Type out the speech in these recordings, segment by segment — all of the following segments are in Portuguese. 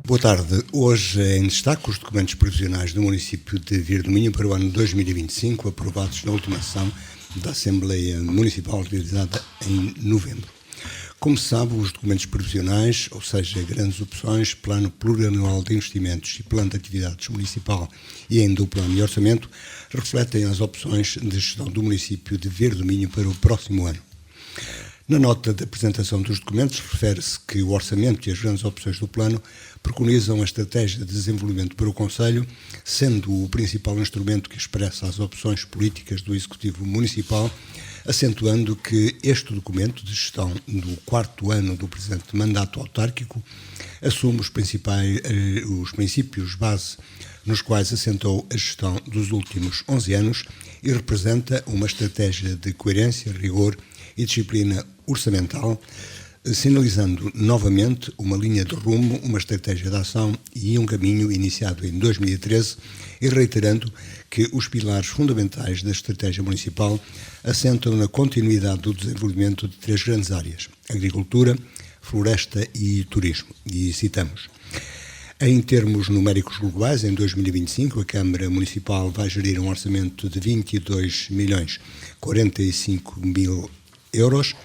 Boa tarde. Hoje em destaque os documentos provisionais do município de Vire do Minho para o ano 2025, aprovados na última sessão da Assembleia Municipal realizada em novembro. Como se sabe, os documentos provisionais, ou seja, grandes opções, plano plurianual de investimentos e plano de atividades municipal e ainda o plano de orçamento, refletem as opções de gestão do município de Vire do Minho para o próximo ano. Na nota de apresentação dos documentos, refere-se que o orçamento e as grandes opções do plano preconizam a estratégia de desenvolvimento para o Conselho, sendo o principal instrumento que expressa as opções políticas do Executivo Municipal, acentuando que este documento de gestão do quarto ano do presente mandato autárquico assume os princípios base nos quais assentou a gestão dos últimos 11 anos e representa uma estratégia de coerência, rigor e disciplina orçamental, sinalizando novamente uma linha de rumo, uma estratégia de ação e um caminho iniciado em 2013 e reiterando que os pilares fundamentais da estratégia municipal assentam na continuidade do desenvolvimento de três grandes áreas: agricultura, floresta e turismo. E citamos: em termos numéricos globais, em 2025, a Câmara Municipal vai gerir um orçamento de 22.045.000 euros.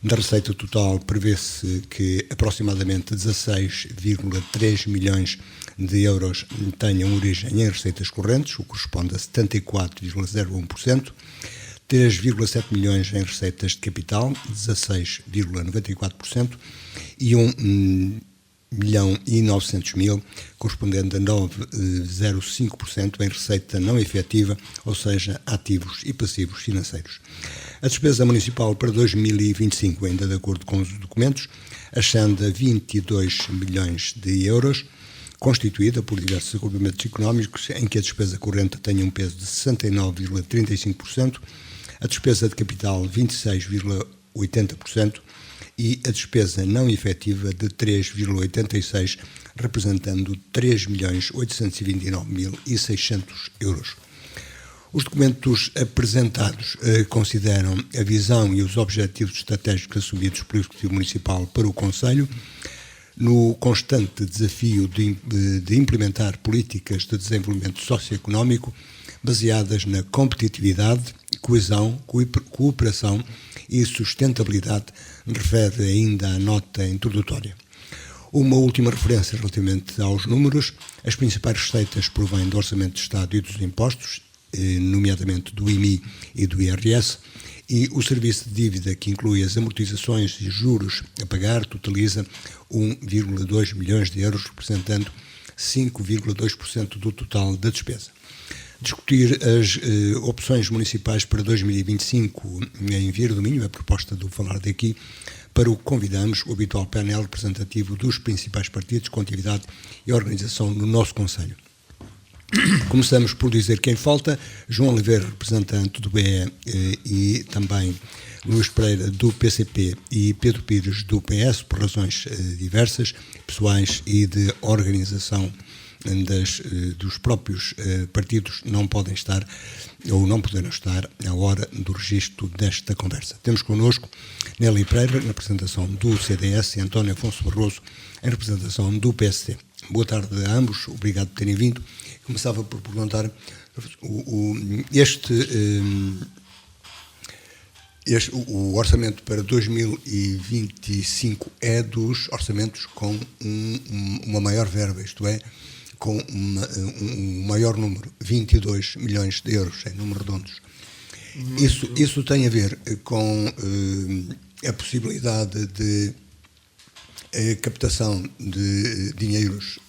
Da receita total, prevê-se que aproximadamente 16,3 milhões de euros tenham origem em receitas correntes, o que corresponde a 74,01%, 3,7 milhões em receitas de capital, 16,94%, e 1.900.000, correspondendo a 9,05% em receita não efetiva, ou seja, ativos e passivos financeiros. A despesa municipal para 2025, ainda de acordo com os documentos, ascende a 22 milhões de euros, constituída por diversos agrupamentos económicos, em que a despesa corrente tem um peso de 69,35%, a despesa de capital 26,80% e a despesa não efetiva de 3,86%, representando 3.829.600 euros. Os documentos apresentados consideram a visão e os objetivos estratégicos assumidos pelo Executivo Municipal para o Conselho, no constante desafio de implementar políticas de desenvolvimento socioeconómico baseadas na competitividade, coesão, cooperação e sustentabilidade, refere ainda a nota introdutória. Uma última referência relativamente aos números: as principais receitas provêm do Orçamento de Estado e dos impostos, nomeadamente do IMI e do IRS, e o serviço de dívida, que inclui as amortizações e juros a pagar, totaliza 1,2 milhões de euros, representando 5,2% do total da despesa. Discutir as opções municipais para 2025 em Vire do Minho, a proposta do Falar daqui, para o que convidamos o habitual painel representativo dos principais partidos com atividade e organização no nosso Conselho. Começamos por dizer quem falta: João Oliveira, representante do BE, e também Luís Pereira, do PCP, e Pedro Pires, do PS, por razões diversas, pessoais e de organização dos próprios partidos, não podem estar ou não poderão estar à hora do registro desta conversa. Temos connosco Nélia Pereira, em representação do CDS, e António Afonso Barroso, em representação do PSD. Boa tarde a ambos, obrigado por terem vindo. Começava por perguntar, o orçamento para 2025 é dos orçamentos com uma maior verba, isto é, com um maior número, 22 milhões de euros, em números redondos. Isso tem a ver com a possibilidade de captação de dinheiros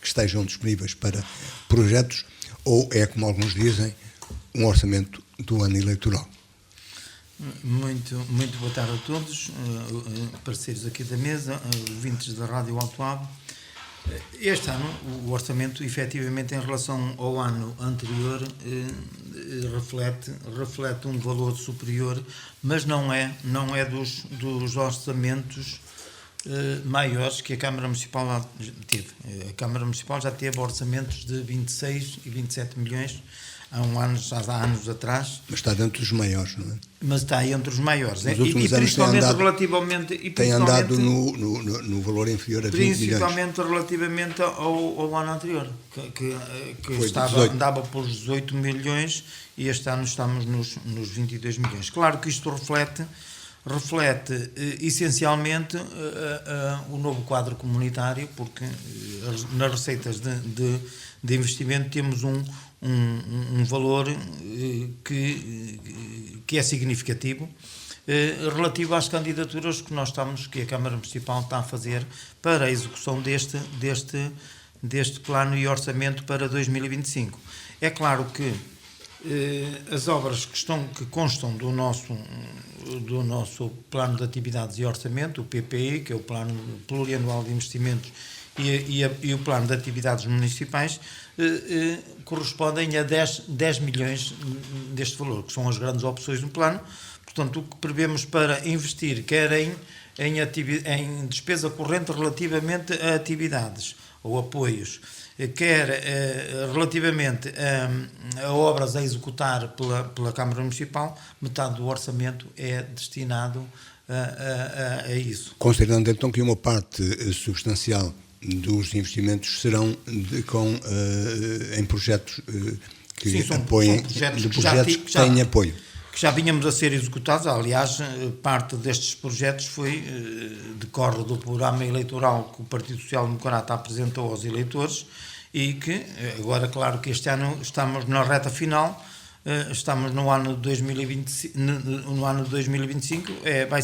que estejam disponíveis para projetos, ou é, como alguns dizem, um orçamento do ano eleitoral? Muito boa tarde a todos, parceiros aqui da mesa, ouvintes da Rádio Alto Ave. Este ano, o orçamento, efetivamente, em relação ao ano anterior, reflete um valor superior, mas não é dos orçamentos maiores que a Câmara Municipal teve. A Câmara Municipal já teve orçamentos de 26 e 27 milhões já há anos atrás. Mas está dentro dos maiores, não é? Mas está entre os maiores. Nos E últimos anos principalmente tem andado, relativamente. tem andado no valor inferior a 20 milhões. Principalmente relativamente ao ano anterior, que andava por 18 milhões e este ano estamos nos 22 milhões. Claro que isto reflete essencialmente o novo quadro comunitário, porque nas receitas de investimento temos um valor que é significativo relativo às candidaturas que a Câmara Municipal está a fazer para a execução deste plano e orçamento para 2025. É claro que as obras que constam do nosso plano de atividades e orçamento, o PPI, que é o Plano Plurianual de Investimentos, e o plano de atividades municipais, correspondem a 10 milhões deste valor, que são as grandes opções do plano. Portanto, o que prevemos para investir, quer em despesa corrente relativamente a atividades ou apoios, quer relativamente a obras a pela Câmara Municipal, metade do orçamento é destinado a isso. Considerando então que uma parte substancial dos investimentos serão em projetos que Sim, são projetos que têm apoio. Que já vínhamos a ser executados. Aliás, parte destes projetos decorre do programa eleitoral que o Partido Social Democrata apresentou aos eleitores e que agora, claro que este ano estamos na reta final, estamos no ano de 2025, vai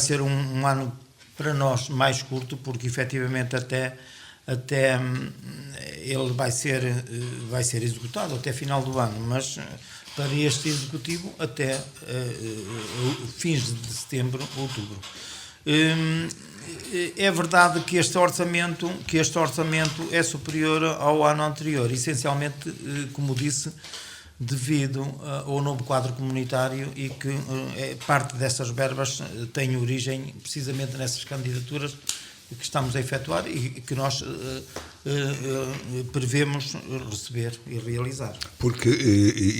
ser um ano para nós mais curto, porque efetivamente até ele vai ser executado até final do ano, mas para este executivo até fins de setembro, outubro. É verdade que este orçamento é superior ao ano anterior, essencialmente, como disse, devido ao novo quadro comunitário e que parte dessas verbas tem origem precisamente nessas candidaturas que estamos a efetuar e que nós prevemos receber e realizar. Porque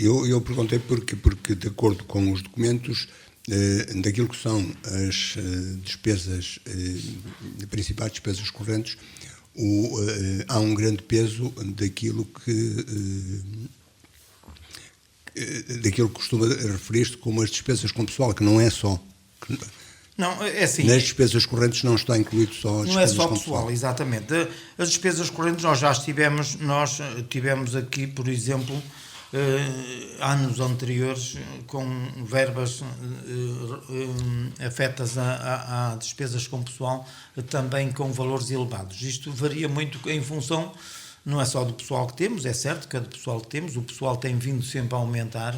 eu perguntei porque de acordo com os documentos daquilo que são as despesas, principais despesas correntes, há um grande peso daquilo que costuma referir-se como as despesas com pessoal, que não é só. Não, é assim. Nas despesas correntes não está incluído só as despesas com pessoal. Não é só pessoal, exatamente. As despesas correntes nós tivemos aqui, por exemplo, anos anteriores com verbas afetas a despesas com pessoal, também com valores elevados. Isto varia muito em função, não é só do pessoal que temos, é certo que é do pessoal que temos, o pessoal tem vindo sempre a aumentar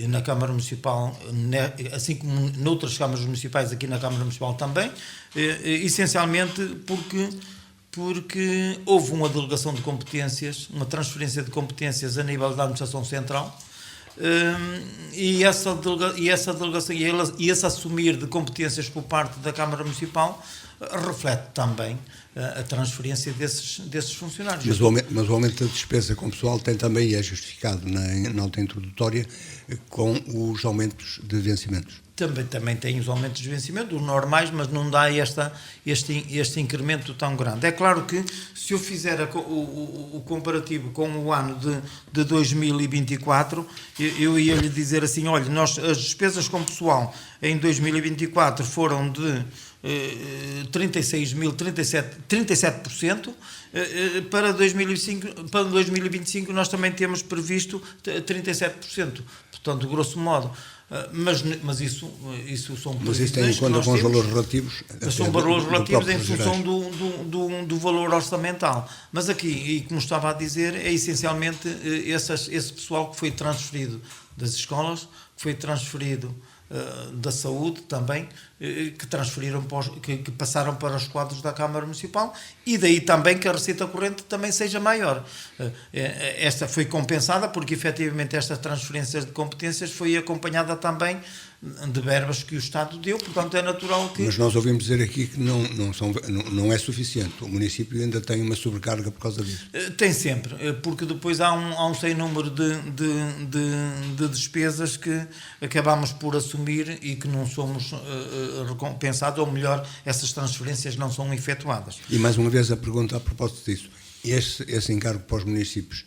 na Câmara Municipal, assim como noutras câmaras municipais, aqui na Câmara Municipal também, essencialmente porque houve uma delegação de competências, uma transferência de competências a nível da administração central, e essa delegação e esse assumir de competências por parte da Câmara Municipal reflete também a transferência desses funcionários. Mas o aumento da despesa com pessoal é justificado na nota introdutória com os aumentos de vencimentos. Também tem os aumentos de vencimento, os normais, mas não dá este incremento tão grande. É claro que se eu fizer o comparativo com o ano de 2024, eu ia lhe dizer assim, olha, as despesas com pessoal em 2024 foram de 37%, para 2025 nós também temos previsto 37%, portanto, grosso modo. Mas isso são previsões. Mas isso tem em conta com os valores relativos? São valores relativos em função do valor orçamental. Mas aqui, e como estava a dizer, é essencialmente esse pessoal que foi transferido das escolas, que foi transferido da saúde também, que transferiram que passaram para os quadros da Câmara Municipal, e daí também que a receita corrente também seja maior. Esta foi compensada porque efetivamente esta transferência de competências foi acompanhada também de verbas que o Estado deu, portanto é natural que... Mas nós ouvimos dizer aqui que não é suficiente, o município ainda tem uma sobrecarga por causa disso. Tem sempre, porque depois há um sem número de despesas que acabamos por assumir e que não somos recompensados, ou melhor, essas transferências não são efetuadas. E mais uma vez a pergunta a propósito disso, esse encargo para os municípios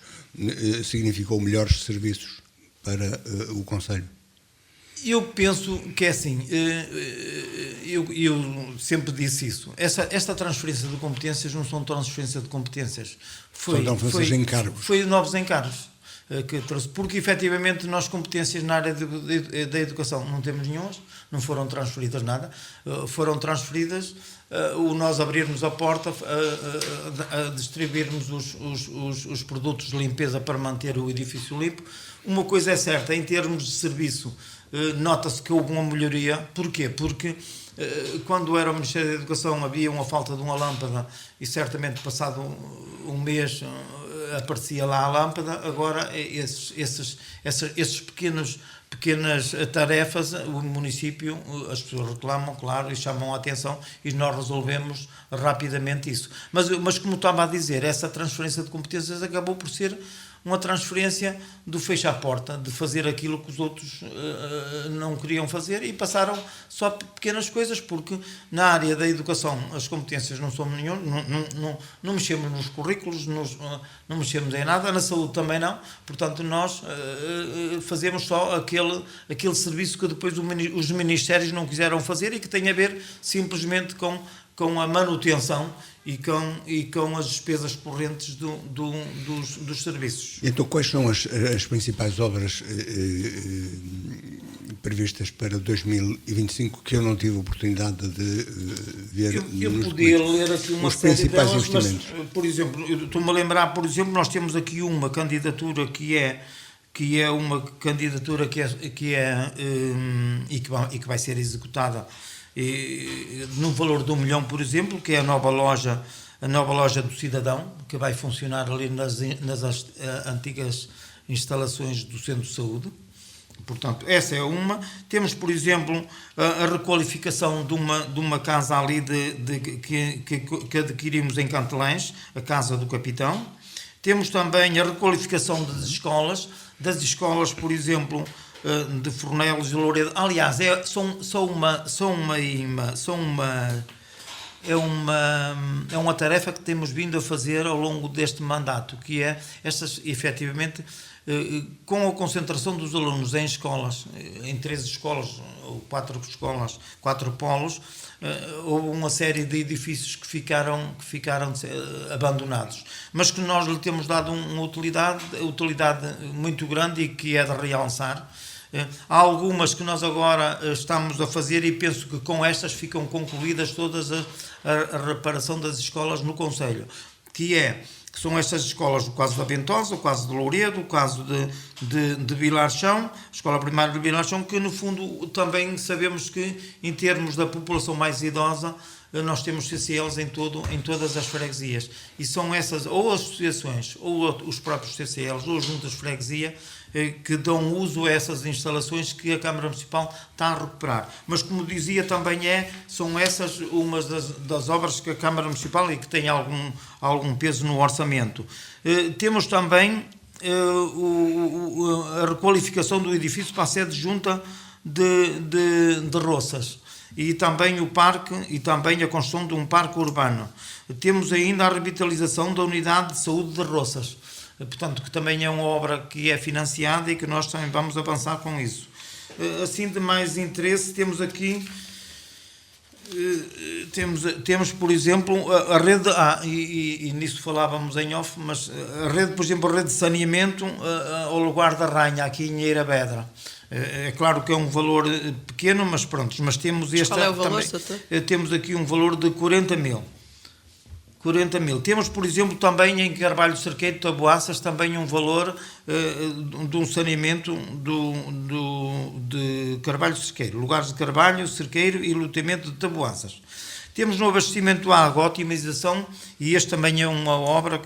significou melhores serviços para o Conselho? Eu penso que é assim, eu sempre disse isso, esta transferência de competências não são transferência de competências, são transferências de encargos. Foi novos encargos que trouxe, porque efetivamente nós competências na área da educação não temos nenhumas, não foram transferidas nada, foram transferidas nós abrirmos a porta, a distribuirmos os produtos de limpeza para manter o edifício limpo. Uma coisa é certa, em termos de serviço, nota-se que houve uma melhoria. Porquê? Porque quando era o Ministério da Educação havia uma falta de uma lâmpada e certamente passado um mês aparecia lá a lâmpada. Agora esses pequenas tarefas, o município, as pessoas reclamam, claro, e chamam a atenção, e nós resolvemos rapidamente isso. Mas como estava a dizer, essa transferência de competências acabou por ser uma transferência do fecho à porta, de fazer aquilo que os outros não queriam fazer, e passaram só pequenas coisas, porque na área da educação as competências não são nenhum, não mexemos nos currículos, não mexemos em nada, na saúde também não, portanto nós fazemos só aquele serviço que depois os ministérios não quiseram fazer e que tem a ver simplesmente com a manutenção e com as despesas correntes dos serviços. Então, quais são as principais obras previstas para 2025 que eu não tive a oportunidade de ver? Eu podia ler aqui uma os série principais delas, investimentos. mas, por exemplo, estou-me a lembrar, por exemplo, nós temos aqui uma candidatura que é uma candidatura que vai ser executada no valor de 1 milhão, por exemplo, que é a nova loja do Cidadão, que vai funcionar ali nas antigas instalações do Centro de Saúde. Portanto, essa é uma. Temos, por exemplo, a requalificação de uma casa ali que adquirimos em Cantelães, a Casa do Capitão. Temos também a requalificação das escolas, por exemplo, de Fornelos e Louredo. Aliás, é uma tarefa que temos vindo a fazer ao longo deste mandato, que é estas, efetivamente, com a concentração dos alunos em escolas, em 13 escolas, ou 4 escolas, 4 polos, houve uma série de edifícios que ficaram abandonados, mas que nós lhe temos dado uma utilidade muito grande e que é de realçar. Há algumas que nós agora estamos a fazer e penso que com estas ficam concluídas todas a reparação das escolas no Conselho, que são estas escolas, o caso da Ventosa, o caso de Louredo, o caso de Vilarchão, a Escola Primária de Vilarchão, que no fundo também sabemos que em termos da população mais idosa nós temos CCLs em todas as freguesias, e são essas, ou as associações, ou os próprios CCLs, ou as juntas de freguesia, que dão uso a essas instalações que a Câmara Municipal está a recuperar. Mas, como dizia, também são essas umas das obras que a Câmara Municipal e que tem algum peso no orçamento. Temos também a requalificação do edifício para a sede junta de Roças, e também o parque, e também a construção de um parque urbano. Temos ainda a revitalização da unidade de saúde de Roças, portanto, que também é uma obra que é financiada e que nós também vamos avançar com isso. Assim, de mais interesse, temos aqui, temos por exemplo, a rede, e nisso falávamos em off, mas a rede, por exemplo, a rede de saneamento ao lugar da Ranha, aqui em Eiravedra. É claro que é um valor pequeno, mas pronto, mas temos Qual é o valor, também, temos aqui um valor de 40 mil. 40 mil. Temos, por exemplo, também em Carvalho Cerqueiro, Taboaças, também um valor de um saneamento de Carvalho Cerqueiro, lugares de Carvalho, Cerqueiro e loteamento de Taboaças. Temos no abastecimento de água a otimização, e este também é uma obra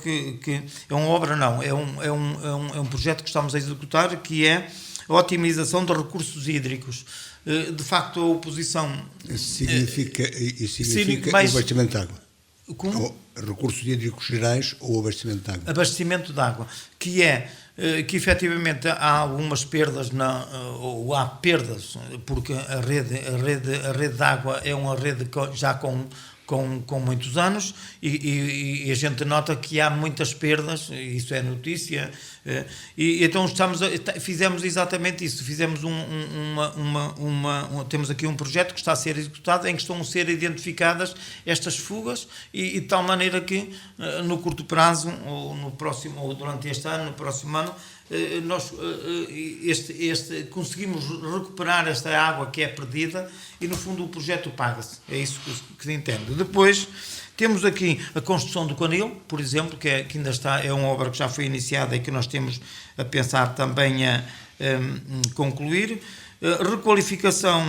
é um projeto que estamos a executar, que é a otimização de recursos hídricos. De facto, a oposição... Isso significa o abastecimento de água? Como? Recursos hídricos gerais ou abastecimento de água? Abastecimento de água, que efetivamente há algumas perdas, ou há perdas, porque a rede de água é uma rede já com muitos anos, e a gente nota que há muitas perdas, isso é notícia, e então fizemos exatamente isso, fizemos temos aqui um projeto que está a ser executado, em que estão a ser identificadas estas fugas, e de tal maneira que no curto prazo, ou no próximo, ou durante este ano, no próximo ano, nós conseguimos recuperar esta água que é perdida, e no fundo o projeto paga-se, é isso que se entende. Depois temos aqui a construção do canil, por exemplo, que ainda está, é uma obra que já foi iniciada e que nós temos a pensar também a concluir. Requalificação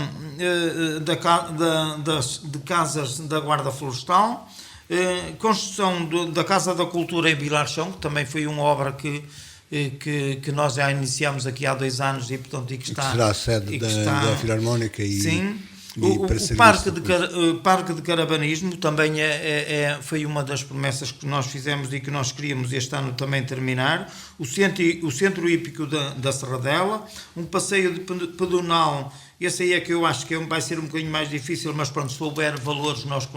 de casas da Guarda Florestal, construção da Casa da Cultura em Vilarchão, que também foi uma obra que nós já iniciamos aqui há 2 anos, e portanto que será a sede da Filarmónica e... Sim. O Parque de Caravanismo também foi uma das promessas que nós fizemos e que nós queríamos este ano também terminar. O Centro Hípico da Serradela, um passeio de pedonal, esse aí é que eu acho que vai ser um bocadinho mais difícil, mas pronto, se houver valores nós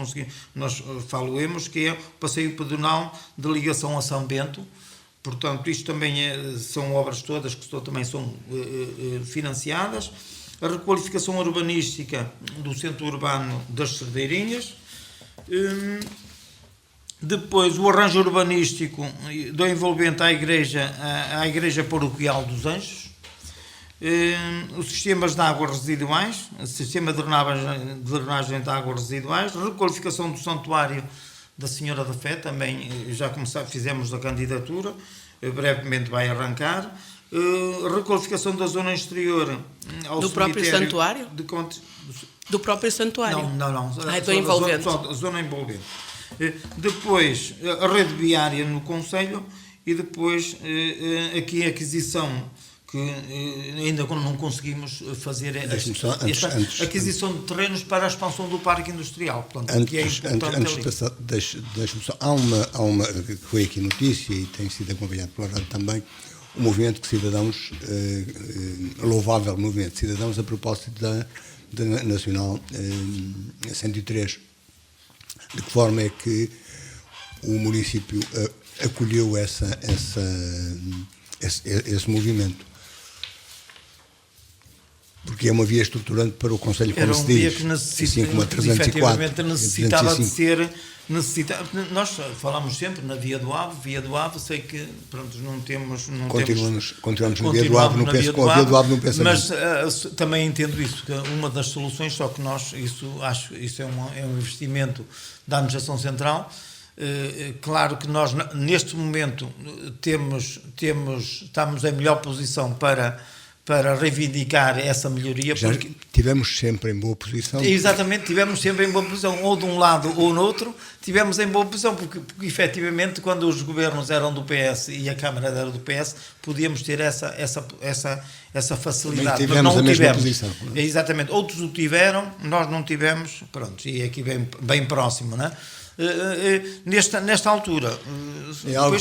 faloemos, que é o passeio pedonal de ligação a São Bento. Portanto, isto também são obras todas que também são financiadas. A requalificação urbanística do centro urbano das Cerdeirinhas. Depois, o arranjo urbanístico do envolvente à igreja paroquial dos Anjos. Os sistemas de águas residuais, o sistema de drenagem de águas residuais. Requalificação do santuário da Senhora da Fé, também já fizemos a candidatura, brevemente vai arrancar. Requalificação da zona exterior ao do próprio santuário? Do próprio santuário? Não. Do envolvente. A zona envolvente. Depois, a rede viária no concelho, e depois aqui a aquisição, que ainda não conseguimos fazer esta aquisição de terrenos para a expansão do parque industrial. Portanto, deixe-me só, há uma que foi aqui notícia e tem sido acompanhado pela rádio também, o movimento de cidadãos, louvável movimento de cidadãos a propósito da Nacional 103. De que forma é que o município acolheu esse movimento? Porque é uma via estruturante para o Conselho, como se diz. Era uma via que efetivamente necessitava de ser... Nós falamos sempre na Via do Ave, sei que pronto, continuamos na Via do Ave, não penso com a Via do Ave, não pensamos. Mas também entendo isso, que uma das soluções, só que isso é um investimento da Administração Central. Claro que nós neste momento estamos em melhor posição para reivindicar essa melhoria. Porque tivemos sempre em boa posição. Exatamente, tivemos sempre em boa posição, ou de um lado ou no outro, tivemos em boa posição, porque efetivamente quando os governos eram do PS e a Câmara era do PS, podíamos ter essa facilidade, mas não o tivemos. Posição, não é? Exatamente, outros o tiveram, nós não tivemos, pronto, e aqui bem próximo, não é? Nesta altura é algo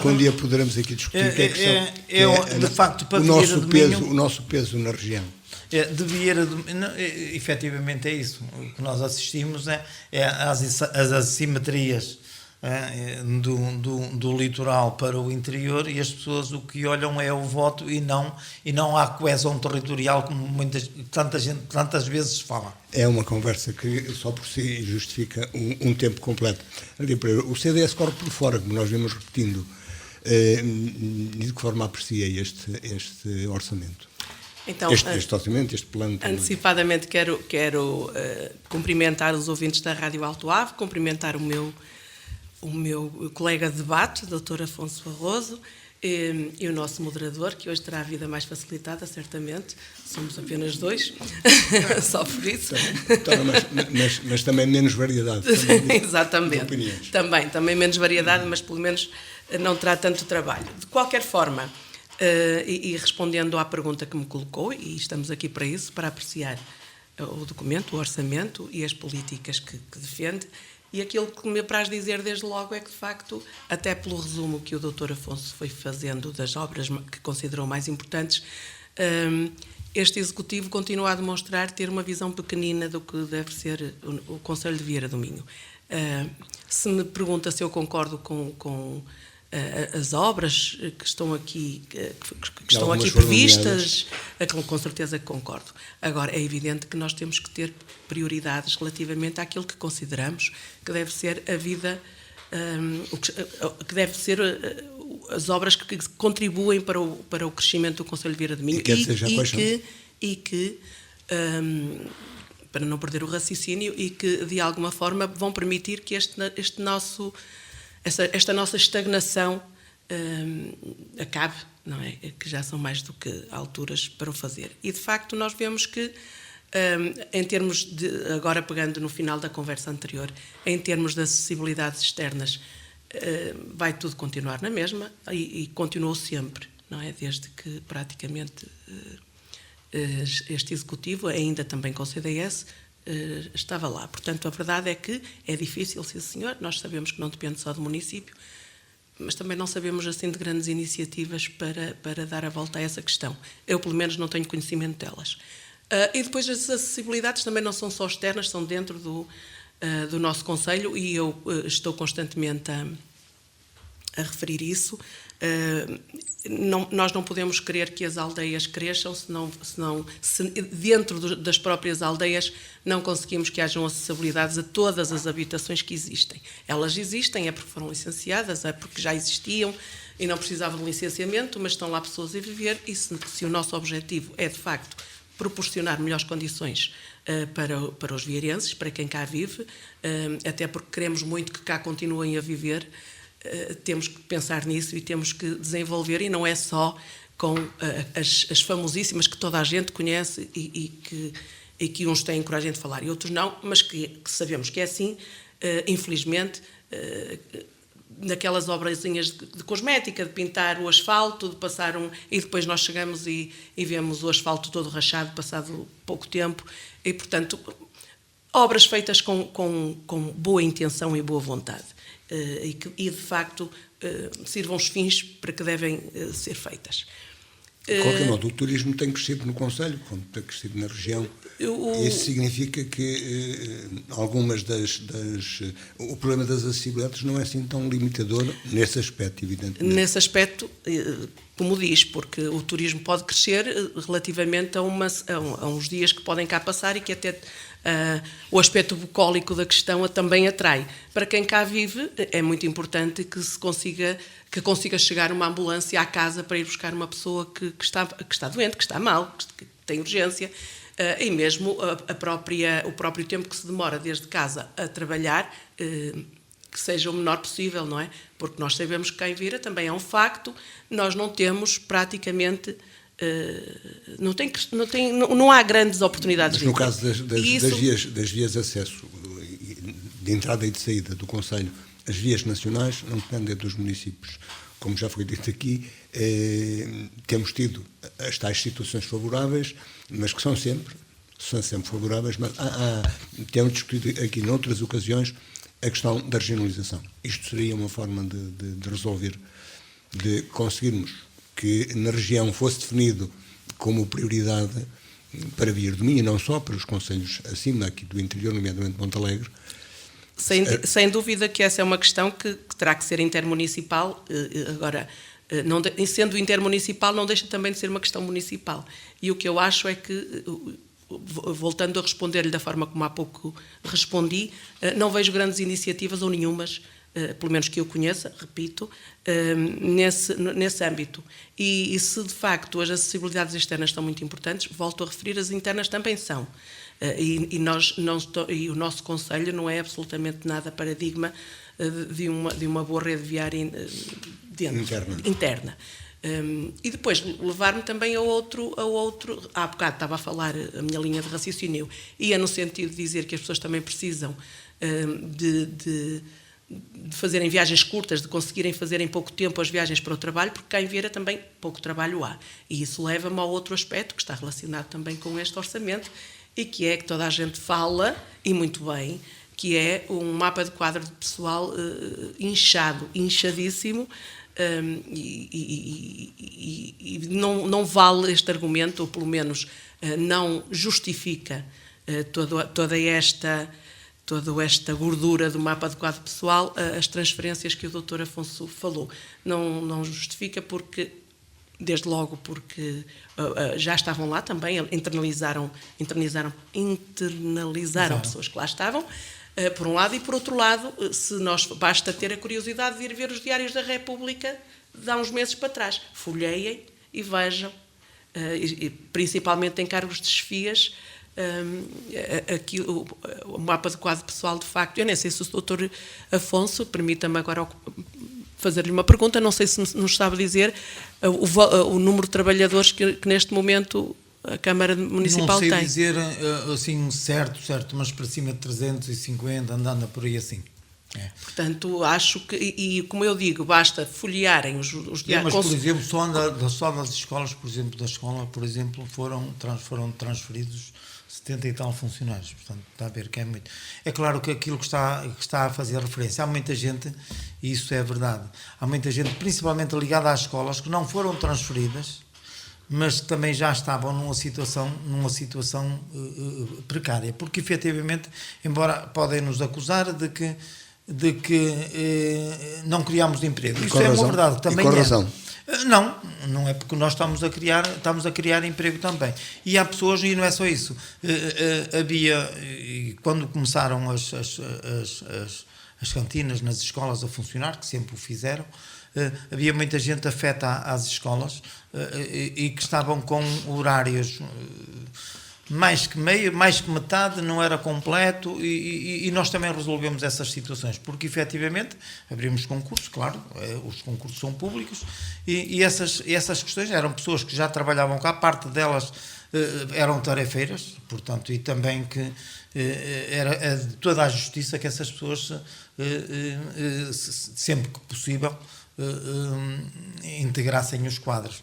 que um dia poderemos aqui discutir, de facto, para o nosso peso na região. Efetivamente é isso. O que nós assistimos às assimetrias do litoral para o interior, e as pessoas o que olham é o voto e não há coesão territorial, como tantas vezes fala. É uma conversa que só por si justifica um tempo completo. O CDS corre por fora, como nós vemos repetindo. De que forma aprecia este orçamento? Então, este orçamento, este plano? Antecipadamente quero cumprimentar os ouvintes da Rádio Alto Ave, cumprimentar o meu o meu colega de debate, Dr. Afonso Barroso, e o nosso moderador, que hoje terá a vida mais facilitada, certamente. Somos apenas 2, só por isso. Mas também menos variedade. Exatamente. De opiniões. Também menos variedade, mas pelo menos não terá tanto trabalho. De qualquer forma, e respondendo à pergunta que me colocou, e estamos aqui para isso, para apreciar o documento, o orçamento e as políticas que defende. E aquilo que me apraz dizer desde logo é que, de facto, até pelo resumo que o Dr. Afonso foi fazendo das obras que considerou mais importantes, este Executivo continua a demonstrar ter uma visão pequenina do que deve ser o Concelho de Vieira do Minho. Se me pergunta se eu concordo com as obras que estão aqui, que estão aqui previstas, com certeza que concordo. Agora, é evidente que nós temos que ter prioridades relativamente àquilo que consideramos que deve ser a vida, que deve ser as obras que contribuem para o crescimento do Concelho de Vieira do Minho e que para não perder o raciocínio, e que de alguma forma vão permitir que esta nossa estagnação acabe, não é? Que já são mais do que alturas para o fazer. E, de facto, nós vemos que, em termos de, agora pegando no final da conversa anterior, em termos de acessibilidades externas, vai tudo continuar na mesma, e continuou sempre, não é? Desde que praticamente este Executivo, ainda também com o CDS, estava lá. Portanto, a verdade é que é difícil, sim senhor, nós sabemos que não depende só do município, mas também não sabemos assim de grandes iniciativas para dar a volta a essa questão. Eu, pelo menos, não tenho conhecimento delas. E depois as acessibilidades também não são só externas, são dentro do nosso Concelho, e eu estou constantemente a referir isso. Nós não podemos querer que as aldeias cresçam se dentro das próprias aldeias não conseguimos que hajam acessibilidades a todas as habitações que existem. Elas existem, é porque foram licenciadas, é porque já existiam e não precisavam de licenciamento, mas estão lá pessoas a viver, e se o nosso objetivo é, de facto, proporcionar melhores condições para os vieirenses, para quem cá vive, até porque queremos muito que cá continuem a viver, temos que pensar nisso e temos que desenvolver, e não é só com as famosíssimas que toda a gente conhece e que uns têm coragem de falar e outros não, mas que sabemos que é assim, infelizmente, naquelas obrazinhas de cosmética, de pintar o asfalto, de passar e depois nós chegamos e vemos o asfalto todo rachado passado pouco tempo, e portanto obras feitas com boa intenção e boa vontade, e de facto sirvam os fins para que devem ser feitas. De qualquer modo, o turismo tem crescido no Concelho, como tem crescido na região. Isso significa que algumas o problema das acessibilidades não é assim tão limitador nesse aspecto, evidentemente. Nesse aspecto, como diz, porque o turismo pode crescer relativamente a uns dias que podem cá passar, e que até o aspecto bucólico da questão também atrai. Para quem cá vive, é muito importante que consiga chegar uma ambulância à casa para ir buscar uma pessoa que está doente, que está mal, que tem urgência, e mesmo o próprio tempo que se demora desde casa a trabalhar, que seja o menor possível, não é? Porque nós sabemos que cá em Vira também é um facto, nós não temos praticamente... Não há grandes oportunidades. Mas no caso das vias de acesso, de entrada e de saída do Concelho, as vias nacionais não dependem dos municípios. Como já foi dito aqui, temos tido as tais situações favoráveis, mas que são sempre favoráveis, mas temos discutido aqui noutras ocasiões a questão da regionalização. Isto seria uma forma de resolver, de conseguirmos que na região fosse definido como prioridade para Vieira do Minho, e não só para os concelhos acima, aqui do interior, nomeadamente Montalegre. Sem dúvida que essa é uma questão que terá que ser intermunicipal. Agora, sendo intermunicipal, não deixa também de ser uma questão municipal. E o que eu acho é que, voltando a responder-lhe da forma como há pouco respondi, não vejo grandes iniciativas ou nenhumas, pelo menos que eu conheça, repito, nesse âmbito. E se de facto as acessibilidades externas são muito importantes, volto a referir, as internas também são. E o nosso Conselho não é absolutamente nada paradigma de uma boa rede viária interna. E depois levar-me também a outro. Há bocado estava a falar, a minha linha de raciocínio ia no sentido de dizer que as pessoas também precisam de fazerem viagens curtas, de conseguirem fazer em pouco tempo as viagens para o trabalho, porque cá em Vieira também pouco trabalho há. E isso leva-me ao outro aspecto que está relacionado também com este orçamento e que é que toda a gente fala, e muito bem, que é um mapa de quadro de pessoal inchadíssimo, e não vale este argumento, ou pelo menos não justifica toda esta gordura do mapa de quadro pessoal, as transferências que o Dr. Afonso falou. Não justifica porque, desde logo, porque já estavam lá também, internalizaram pessoas que lá estavam, por um lado, e por outro lado, basta ter a curiosidade de ir ver os diários da República de há uns meses para trás. Folheiem e vejam, principalmente em cargos de chefias, o mapa de quadro pessoal, de facto. Eu nem sei se o Dr. Afonso, permita-me agora fazer-lhe uma pergunta, não sei se nos sabe dizer o número de trabalhadores que neste momento a Câmara Municipal tem. Não sei dizer assim certo, mas para cima de 350, andando por aí assim. Portanto, acho que, e como eu digo, basta folhearem os diários. Mas, por exemplo, só das escolas, por exemplo, foram transferidos 70 e tal funcionários. Portanto, está a ver que é muito. É claro que aquilo que está a fazer referência, há muita gente, e isso é verdade, há muita gente, principalmente ligada às escolas, que não foram transferidas, mas que também já estavam numa situação precária, porque efetivamente, embora podem nos acusar de que não criámos emprego. Isso é uma verdade, também é. Não é porque nós estamos a criar emprego também. E há pessoas, e não é só isso, quando começaram as cantinas nas escolas a funcionar, que sempre o fizeram, havia muita gente afeta às escolas e que estavam com horários mais que metade, não era completo, e nós também resolvemos essas situações, porque efetivamente abrimos concursos, claro, os concursos são públicos, e essas questões eram pessoas que já trabalhavam cá, parte delas eram tarefeiras, portanto, e também que era de toda a justiça que essas pessoas, sempre que possível, integrassem os quadros.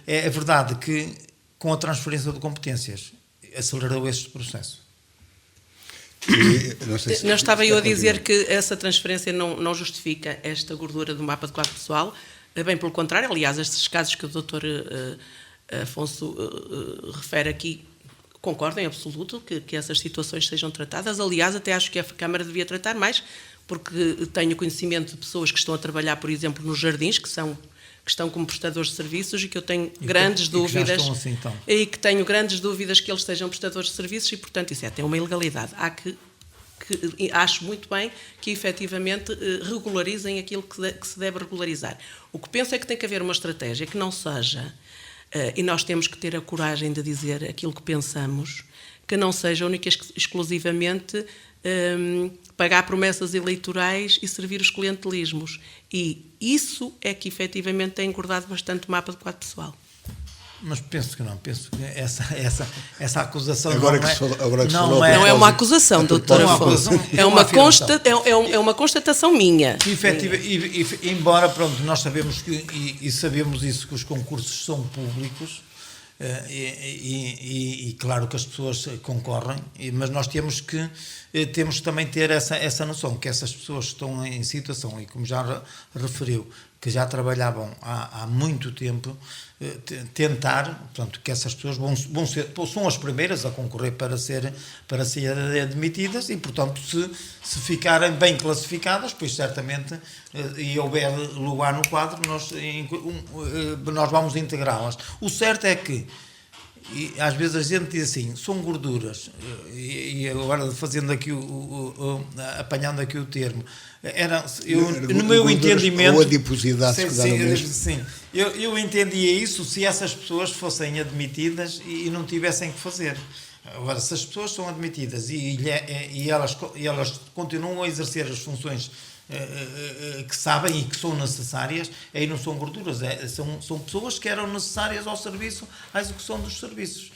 É verdade que com a transferência de competências acelerou este processo. Não estava eu a dizer que essa transferência não justifica esta gordura do mapa de quadro pessoal, bem pelo contrário. Aliás, estes casos que o Dr. Afonso refere aqui, concordo em absoluto que essas situações sejam tratadas. Aliás, até acho que a Câmara devia tratar mais, porque tenho conhecimento de pessoas que estão a trabalhar, por exemplo, nos jardins, que estão como prestadores de serviços, e que eu tenho grandes dúvidas, assim, então. E que tenho grandes dúvidas que eles sejam prestadores de serviços, e portanto isso é até uma ilegalidade. Acho muito bem que efetivamente regularizem aquilo que se deve regularizar. O que penso é que tem que haver uma estratégia que não seja, e nós temos que ter a coragem de dizer aquilo que pensamos, que não seja única e exclusivamente pagar promessas eleitorais e servir os clientelismos. E isso é que efetivamente tem engordado bastante o mapa de quadro pessoal. Mas penso que essa acusação não é uma acusação, doutor Afonso. É uma constatação minha. Embora, pronto, nós sabemos e sabemos isso, que os concursos são públicos, e claro que as pessoas concorrem, mas nós temos que também ter essa noção, que essas pessoas que estão em situação, e como já referiu, que já trabalhavam há muito tempo, tentar, portanto, que essas pessoas são as primeiras a concorrer para serem admitidas, e portanto se ficarem bem classificadas, pois certamente, e houver lugar no quadro, nós vamos integrá-las. O certo é que, e às vezes a gente diz assim, são gorduras, e agora fazendo aqui apanhando aqui o termo, no meu entendimento, ou adiposidade, sim, eu entendia isso se essas pessoas fossem admitidas e não tivessem que fazer. Agora, se as pessoas são admitidas e elas continuam a exercer as funções que sabem e que são necessárias, aí não são gorduras, são pessoas que eram necessárias ao serviço, à execução dos serviços.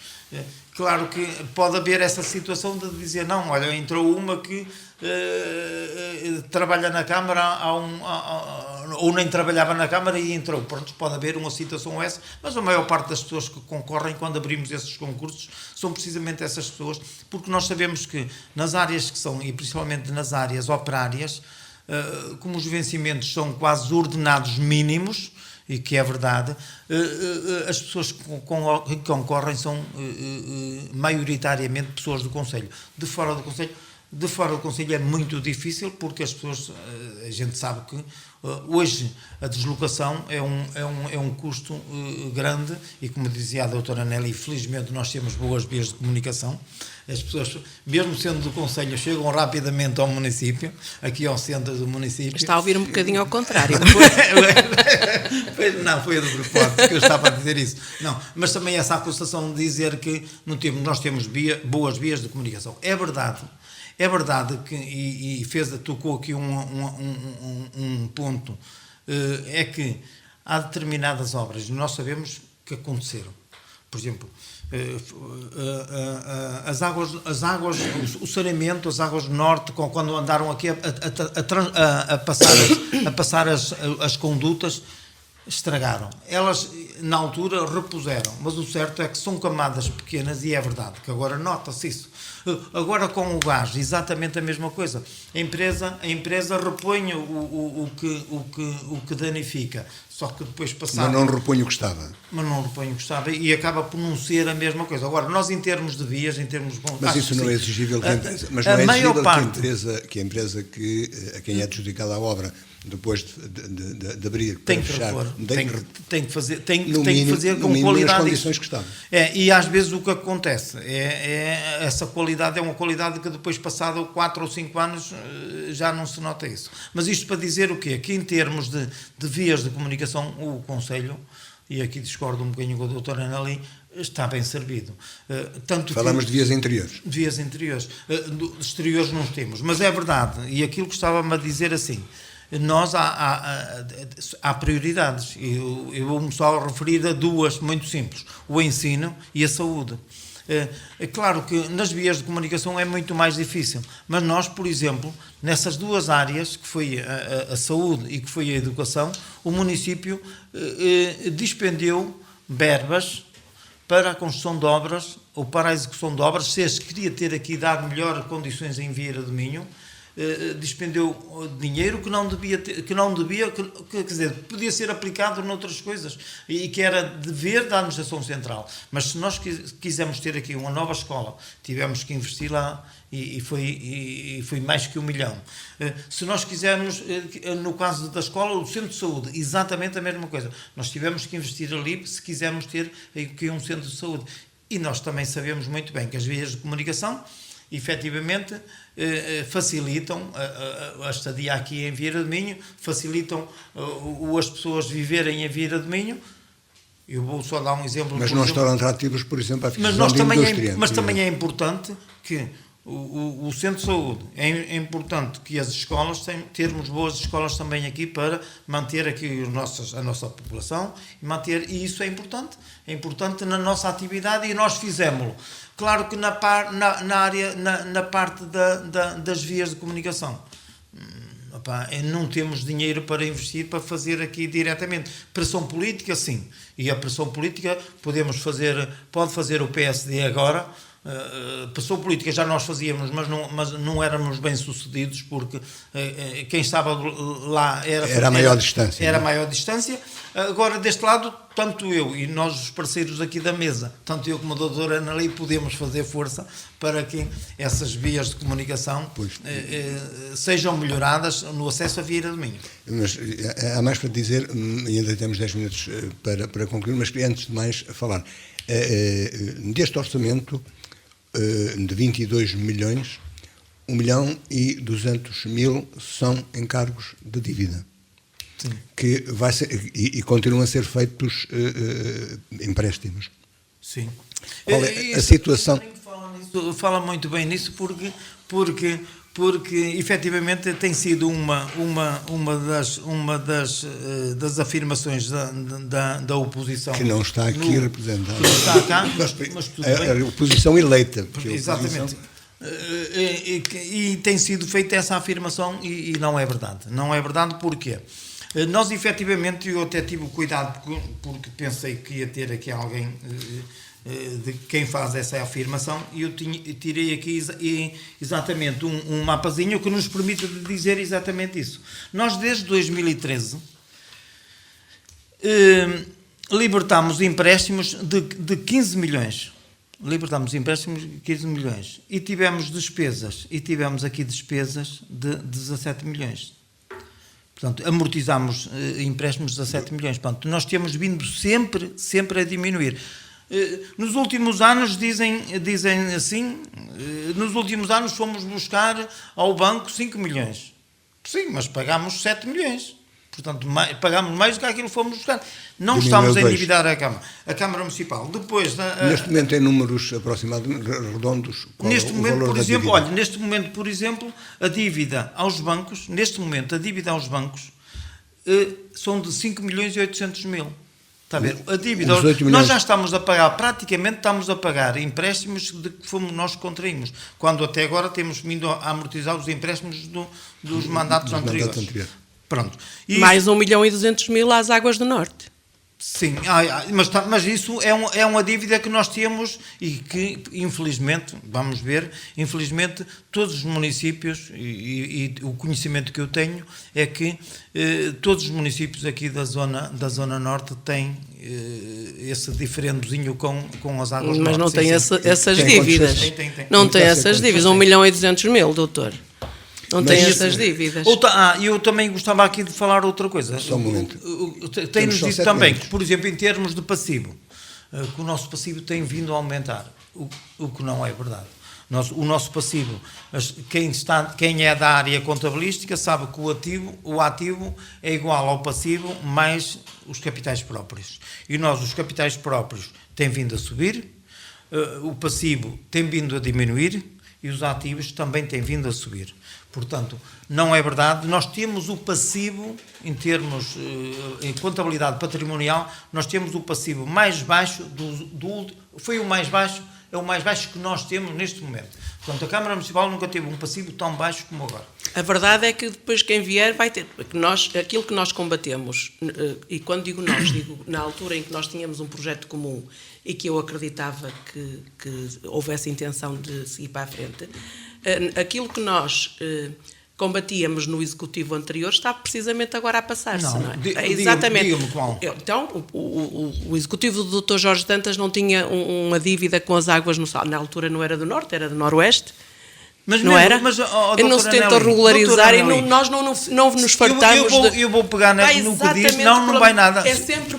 Claro que pode haver essa situação de dizer, não, olha, entrou uma que trabalha na Câmara ou nem trabalhava na Câmara e entrou. Pronto, pode haver uma situação essa, mas a maior parte das pessoas que concorrem quando abrimos esses concursos são precisamente essas pessoas, porque nós sabemos que nas áreas que são, e principalmente nas áreas operárias, como os vencimentos são quase ordenados mínimos, e que é verdade, as pessoas que concorrem são maioritariamente pessoas do Conselho. De fora do Conselho é muito difícil, porque as pessoas, a gente sabe que hoje a deslocação é um custo grande, e como dizia a doutora Nelly, felizmente nós temos boas vias de comunicação. As pessoas, mesmo sendo do Conselho, chegam rapidamente ao município, aqui ao centro do município. Está a ouvir um bocadinho ao contrário. Não, foi a do propósito que eu estava a dizer isso. Não, mas também essa acusação de dizer que nós temos boas vias de comunicação. É verdade que, tocou aqui um ponto, é que há determinadas obras, nós sabemos que aconteceram. Por exemplo, as águas, o saneamento, as águas do norte, quando andaram aqui a passar as condutas, estragaram. Elas, na altura, repuseram, mas o certo é que são camadas pequenas, e é verdade que agora nota-se isso. Agora com o gás, exatamente a mesma coisa. A empresa repõe o que danifica, só que depois passado... Mas não repõe o que estava. E acaba por não ser a mesma coisa. Agora, nós em termos de vias, em termos de... Mas isso não é exigível que a empresa... Mas não é exigível que a empresa a quem é adjudicada a obra, depois de abrir, tem que fechar, tem que fazer com mínimo, qualidade. Nas condições que estavam. E às vezes o que acontece essa qualidade é uma qualidade que depois, passado 4 ou 5 anos, já não se nota isso. Mas isto para dizer o quê? Que em termos de vias de comunicação, o Conselho, e aqui discordo um bocadinho com a doutora Nelly, está bem servido. Falamos de vias interiores. De vias interiores. Exteriores não temos. Mas é verdade, e aquilo que estava-me a dizer assim, nós há prioridades, eu vou-me só referir a duas muito simples, o ensino e a saúde. É claro que nas vias de comunicação é muito mais difícil, mas nós, por exemplo, nessas duas áreas, que foi a saúde e que foi a educação, o município dispendeu verbas para a construção de obras ou para a execução de obras. Se queria ter aqui dar melhores condições em Vieira do Minho, despendeu dinheiro que não devia, quer dizer, podia ser aplicado noutras coisas e que era dever da administração central. Mas se nós quisermos ter aqui uma nova escola, tivemos que investir lá e foi mais que 1 milhão. Se nós quisermos, no caso da escola, o centro de saúde, exatamente a mesma coisa. Nós tivemos que investir ali se quisermos ter aqui um centro de saúde. E nós também sabemos muito bem que as vias de comunicação efetivamente facilitam a estadia aqui em Vieira do Minho, facilitam as pessoas viverem em Vieira do Minho. Eu vou só dar um exemplo. Mas não estão atrativos, por exemplo, a fixação de indústria. Mas também é importante que o centro de saúde, é importante que as escolas, termos boas escolas também aqui para manter aqui a nossa população, e isso é importante na nossa atividade, e nós fizemos-lo. Claro que na parte das vias de comunicação, não temos dinheiro para investir, para fazer aqui diretamente. Pressão política, sim. E a pressão política pode fazer o PSD agora. Pressão política já nós fazíamos, mas não éramos bem sucedidos, porque quem estava lá era a maior distância. Era a maior distância. Agora, deste lado, tanto eu e nós, os parceiros aqui da mesa, tanto eu como a doutora Ana Lei, podemos fazer força para que essas vias de comunicação sejam melhoradas no acesso a Vieira do Minho. Mas há mais para dizer, e ainda temos 10 minutos para concluir, mas antes de mais falar. Deste orçamento de 22 milhões, 1.200.000 são encargos de dívida. Sim. Que vai ser, e continuam a ser feitos empréstimos. Sim. Qual é a situação? Fala nisso, fala muito bem nisso porque efetivamente tem sido uma das afirmações da oposição. Que não está aqui representada. Que não está cá, mas tudo bem. A oposição eleita. Exatamente. E tem sido feita essa afirmação e não é verdade. Não é verdade porquê? Nós, efetivamente, eu até tive cuidado porque pensei que ia ter aqui alguém de quem faz essa afirmação e eu tirei aqui exatamente um mapazinho que nos permite dizer exatamente isso. Nós, desde 2013, libertámos empréstimos de 15 milhões. Libertámos empréstimos de 15 milhões e tivemos aqui despesas de 17 milhões. Portanto, amortizámos empréstimos de 17 milhões. Portanto, nós temos vindo sempre a diminuir. Nos últimos anos, dizem assim, nos últimos anos fomos buscar ao banco 5 milhões. Sim, mas pagámos 7 milhões. Portanto, pagámos mais do que aquilo que fomos buscar. Não estamos a endividar a Câmara Municipal. Depois, neste momento, em números aproximados, redondos, neste momento, por exemplo, olha, neste momento, por exemplo, a dívida aos bancos, são de 5 milhões e 800 mil. Está a ver? A dívida, nós já estamos a pagar, praticamente estamos a pagar empréstimos de que nós contraímos, quando até agora temos vindo a amortizar os empréstimos dos mandatos anteriores. Pronto. Mais 1.200.000 às Águas do Norte. Sim, mas isso é uma dívida que nós temos e que, infelizmente, vamos ver, infelizmente, todos os municípios, e o conhecimento que eu tenho é que todos os municípios aqui da zona norte têm esse diferendozinho com as águas. Mas norte. Não tem essas tem dívidas. Tem. Não tem essas dívidas. 1.200.000, doutor. Não tem essas dívidas. Eu também gostava aqui de falar outra coisa. Só um momento. Tem-nos dito também que, por exemplo, em termos de passivo, que o nosso passivo tem vindo a aumentar, o que não é verdade. O nosso passivo, quem é da área contabilística sabe que o ativo é igual ao passivo mais os capitais próprios. E os capitais próprios têm vindo a subir, o passivo tem vindo a diminuir e os ativos também têm vindo a subir. Portanto, não é verdade. Nós temos o passivo, em termos em contabilidade patrimonial, nós temos o passivo mais baixo foi o mais baixo, é o mais baixo que nós temos neste momento. Portanto, a Câmara Municipal nunca teve um passivo tão baixo como agora. A verdade é que depois quem vier vai ter, aquilo que nós combatemos, e quando digo nós, digo na altura em que nós tínhamos um projeto comum e que eu acreditava que houvesse intenção de seguir para a frente, aquilo que nós combatíamos no executivo anterior está precisamente agora a passar-se, não é? Exatamente. Diga-me qual. Então, o executivo do Dr. Jorge Dantas não tinha uma dívida com as águas no Sal. Na altura não era do Norte, era do Noroeste. Mas não era? E não se tentou regularizar e nós não nos fartamos eu vou pegar no que diz. Não vai nada. É sempre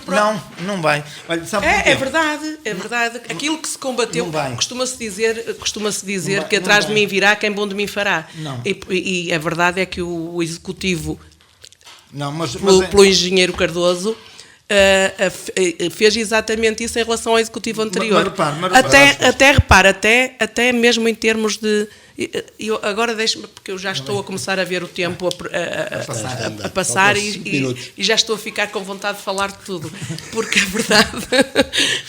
não vai. Olha, sabe é verdade. Aquilo que se combateu, costuma-se dizer que atrás de mim virá quem bom de mim fará. E a verdade é que o Executivo, pelo engenheiro Cardoso, fez exatamente isso em relação ao Executivo anterior. Até mesmo em termos de... agora deixe-me, porque eu já estou a começar a ver o tempo a passar e já estou a ficar com vontade de falar de tudo, porque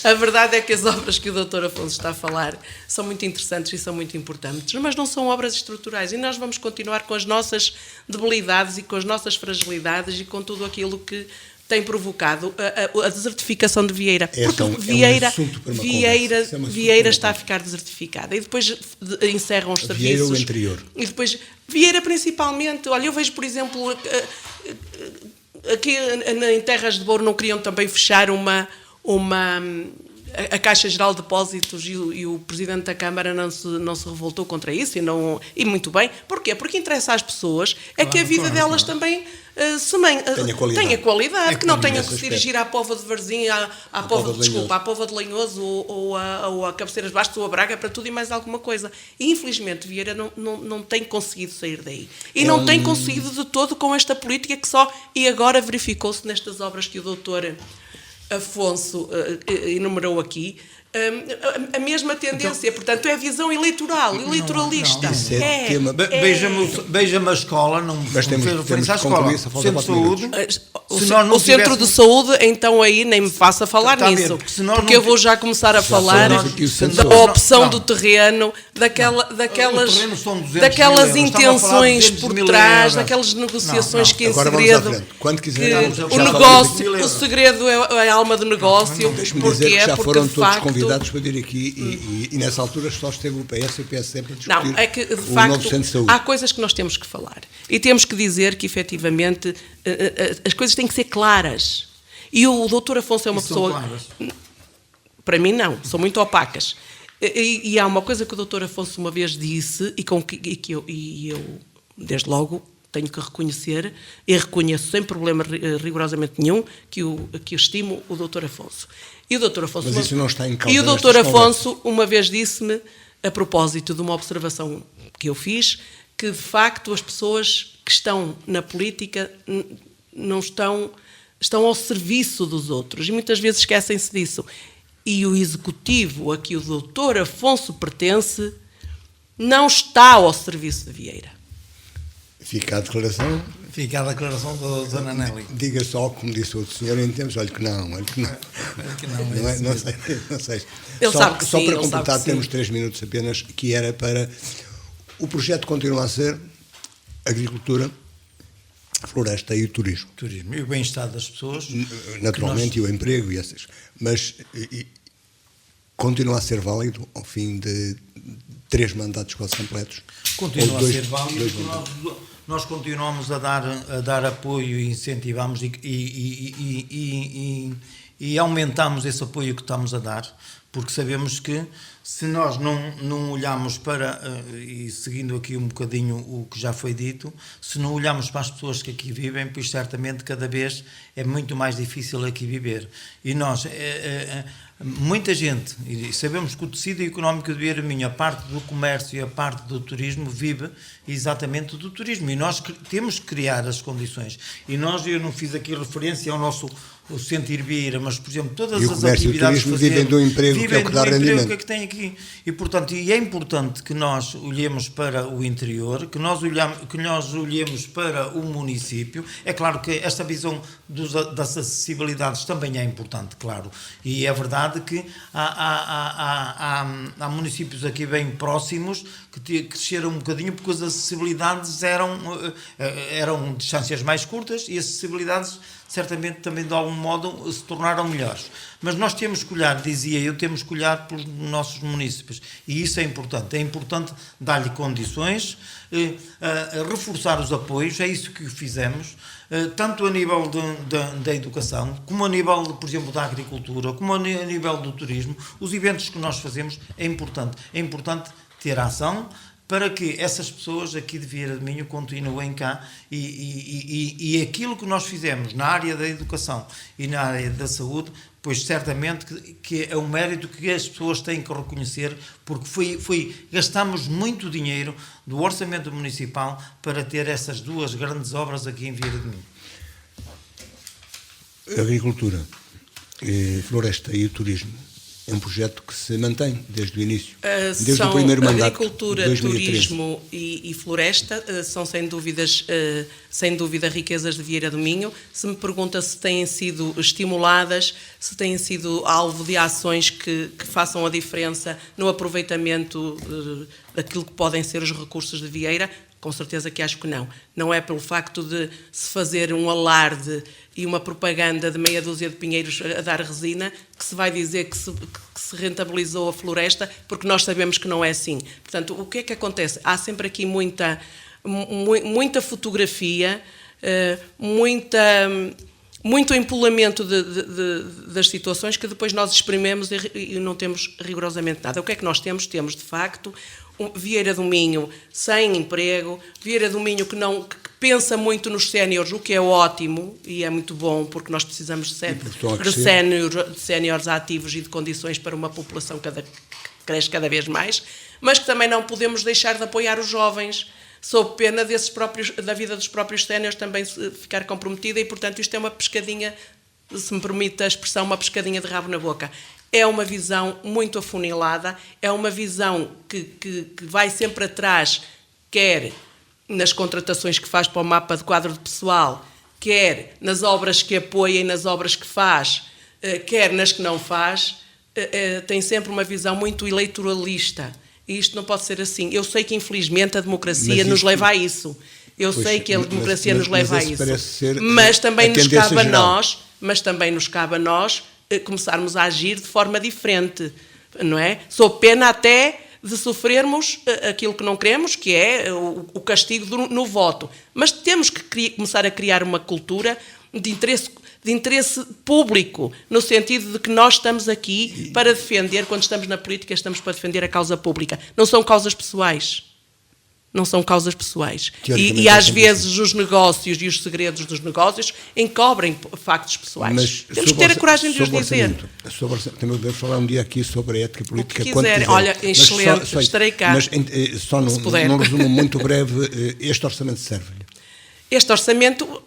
a verdade é que as obras que o Dr. Afonso está a falar são muito interessantes e são muito importantes, mas não são obras estruturais e nós vamos continuar com as nossas debilidades e com as nossas fragilidades e com tudo aquilo que tem provocado a desertificação de Vieira. Porque Vieira está a ficar desertificada. E depois encerram os serviços. Vieira ou interior? E depois, Vieira principalmente. Olha, eu vejo, por exemplo, aqui em Terras de Bouro não queriam também fechar a Caixa Geral de Depósitos e o Presidente da Câmara não se revoltou contra isso e muito bem. Porquê? Porque interessa às pessoas que a vida delas também tenha qualidade, que não tenham que se dirigir à Póvoa de Varzim, à Póvoa de Lanhoso ou a Cabeceiras de Bastos ou a Braga para tudo e mais alguma coisa. E infelizmente Vieira não tem conseguido sair daí. E não tem conseguido de todo com esta política e agora verificou-se nestas obras que o doutor Afonso enumerou aqui, a mesma tendência. Portanto, é visão eleitoral, eleitoralista. Isso é tema. Beija-me a escola, não me Mas temos referência à de escola. concluir, só falta Centro de 4 saúde. O centro de saúde, então aí nem me faça falar Está a ver, nisso, porque se nós porque não eu vou já começar a falar falamos aqui o centro de da saúde. opção Não. do terreno, O daquelas terreno são 200 daquelas mil euros. Estava a falar de intenções 200 por mil trás, euros. daquelas negociações Não. que em Agora vamos à segredo, frente. Quando quiser, que já o falamos negócio, aqui. o segredo é a alma do negócio. Deixe-me Porque dizer que já porque foram de todos facto, convidados para vir aqui e nessa altura só esteve o PS e o PSD para discutir Não, é que de o novo facto centro de saúde. há coisas que nós temos que falar e temos que dizer que efetivamente as coisas têm que ser claras. E o Dr. Afonso é uma E são pessoa. claras? Para mim, não, são muito opacas. E há uma coisa que o Dr. Afonso uma vez disse e eu, desde logo, tenho que reconhecer, e reconheço sem problema rigorosamente nenhum, que estimo o Dr. Afonso. E o Dr. Afonso, Mas isso não está em causa e o nestas Dr. Afonso uma vez disse-me, a propósito de uma observação que eu fiz, que de facto as pessoas que estão na política não estão ao serviço dos outros e muitas vezes esquecem-se disso. E o executivo a que o Dr. Afonso pertence não está ao serviço de Vieira. Fica a declaração. Fica a declaração da Dona Nelly. Diga só, como disse o outro senhor, em tempos, olha que não. Não sei. Ele sabe que só sim, para ele completar, sabe que temos sim. 3 minutos apenas, que era para o projeto continua a ser agricultura, floresta e o turismo. Turismo e o bem-estar das pessoas. Naturalmente, e o emprego e essas. Mas continua a ser válido ao fim de 3 mandatos quase completos? Continua Ou a dois- ser válido dois porque mandatos? nós continuamos a dar apoio e incentivamos e aumentamos esse apoio que estamos a dar, porque sabemos que se nós não olharmos para, e seguindo aqui um bocadinho o que já foi dito, se não olharmos para as pessoas que aqui vivem, pois certamente cada vez é muito mais difícil aqui viver. E nós, muita gente, e sabemos que o tecido económico de Vieira do Minho, a parte do comércio e a parte do turismo, vive exatamente do turismo. E nós temos que criar as condições. E eu não fiz aqui referência ao nosso o Sentir Vieira, mas, por exemplo, todas E o as comércio e o atividades turismo que fazemos, vivem do emprego, que é o que dá rendimento. que é que tem aqui. E, portanto, é importante que nós olhemos para o interior, que nós olhemos para o município. É claro que esta visão das acessibilidades também é importante, claro. E é verdade que há municípios aqui bem próximos que cresceram um bocadinho porque as acessibilidades eram distâncias mais curtas e as acessibilidades certamente também de algum modo se tornaram melhores. Mas nós temos que olhar, dizia eu, temos que olhar pelos nossos municípios e isso é importante dar-lhe condições, reforçar os apoios, é isso que fizemos, tanto a nível da educação, como a nível, por exemplo, da agricultura, como a nível do turismo, os eventos que nós fazemos é importante ter ação, para que essas pessoas aqui de Vieira do Minho continuem cá e aquilo que nós fizemos na área da educação e na área da saúde, pois certamente que é um mérito que as pessoas têm que reconhecer, porque gastamos muito dinheiro do orçamento municipal para ter essas duas grandes obras aqui em Vieira do Minho. Agricultura, floresta e o turismo. É um projeto que se mantém desde o início, desde o primeiro mandato. Agricultura, 2013. turismo e floresta são sem dúvida riquezas de Vieira do Minho. Se me pergunta se têm sido estimuladas, se têm sido alvo de ações que façam a diferença no aproveitamento daquilo que podem ser os recursos de Vieira, com certeza que acho que não. Não é pelo facto de se fazer um alarde e uma propaganda de meia dúzia de pinheiros a dar resina que se vai dizer que se rentabilizou a floresta, porque nós sabemos que não é assim. Portanto, o que é que acontece? Há sempre aqui muita fotografia, muito empolamento das situações que depois nós exprimimos e não temos rigorosamente nada. O que é que nós temos? Temos, de facto, Vieira do Minho sem emprego, Vieira do Minho que pensa muito nos séniores, o que é ótimo e é muito bom, porque nós precisamos de séniores ativos e de condições para uma população que cresce cada vez mais, mas que também não podemos deixar de apoiar os jovens, sob pena da vida dos próprios séniores também ficar comprometida e, portanto, isto é uma pescadinha, se me permite a expressão, uma pescadinha de rabo na boca. é uma visão muito afunilada, é uma visão que vai sempre atrás, quer nas contratações que faz para o mapa de quadro de pessoal, quer nas obras que apoia e nas obras que faz, quer nas que não faz, tem sempre uma visão muito eleitoralista. E isto não pode ser assim. Eu sei que, infelizmente, a democracia nos leva a isso. Eu sei que a democracia nos leva a isso. Mas também nos cabe a nós, começarmos a agir de forma diferente, não é? Sou pena até de sofrermos aquilo que não queremos, que é o castigo no voto. Mas temos que começar a criar uma cultura de interesse público, no sentido de que nós estamos aqui para defender, quando estamos na política, estamos para defender a causa pública. Não são causas pessoais. Não são causas pessoais. E às vezes os negócios e os segredos dos negócios encobrem factos pessoais. Mas temos que ter a coragem de os dizer. Também devemos falar um dia aqui sobre a ética política. O que quiserem. Olha, excelente, estarei cá. Mas só num resumo muito breve, este orçamento serve-lhe? Este orçamento,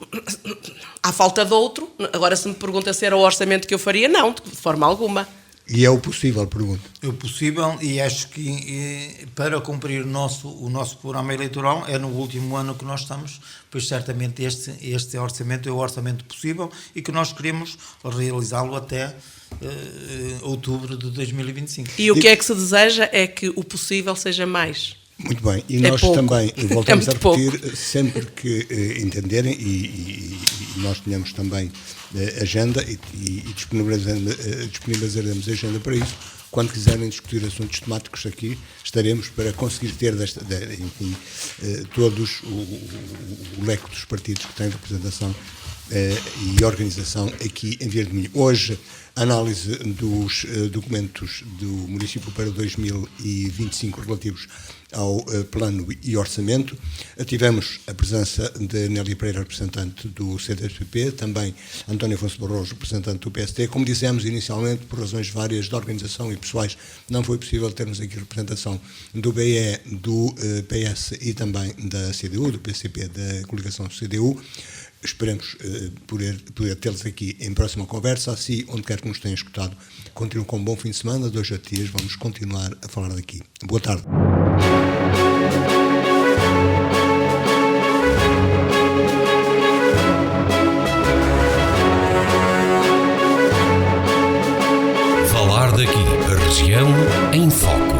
à falta de outro, agora se me pergunta se era o orçamento que eu faria, não, de forma alguma. E é o possível, pergunto. É o possível, e acho que para cumprir o nosso programa eleitoral é no último ano que nós estamos, pois certamente este orçamento é o orçamento possível e que nós queremos realizá-lo até outubro de 2025. E o que é que se deseja é que o possível seja mais. Muito bem, e nós também voltamos a repetir sempre que entenderem e nós tenhamos também agenda e disponibilizaremos agenda para isso. Quando quiserem discutir assuntos temáticos aqui, estaremos para conseguir ter todos o leque dos partidos que têm representação e organização aqui em Via de Minho. Hoje, análise dos documentos do município para 2025 relativos ao plano e orçamento. Tivemos a presença de Nélia Pereira, representante do CDS-PP, também António Afonso Barroso, representante do PSD. Como dissemos inicialmente, por razões várias de organização e pessoais, não foi possível termos aqui representação do BE, do PS e também da CDU, do PCP, da coligação CDU. Esperemos poder tê-los aqui em próxima conversa. Assim, onde quer que nos tenham escutado, continuem com um bom fim de semana. 2 dias vamos continuar a falar daqui. Boa tarde. Falar daqui, a região em foco.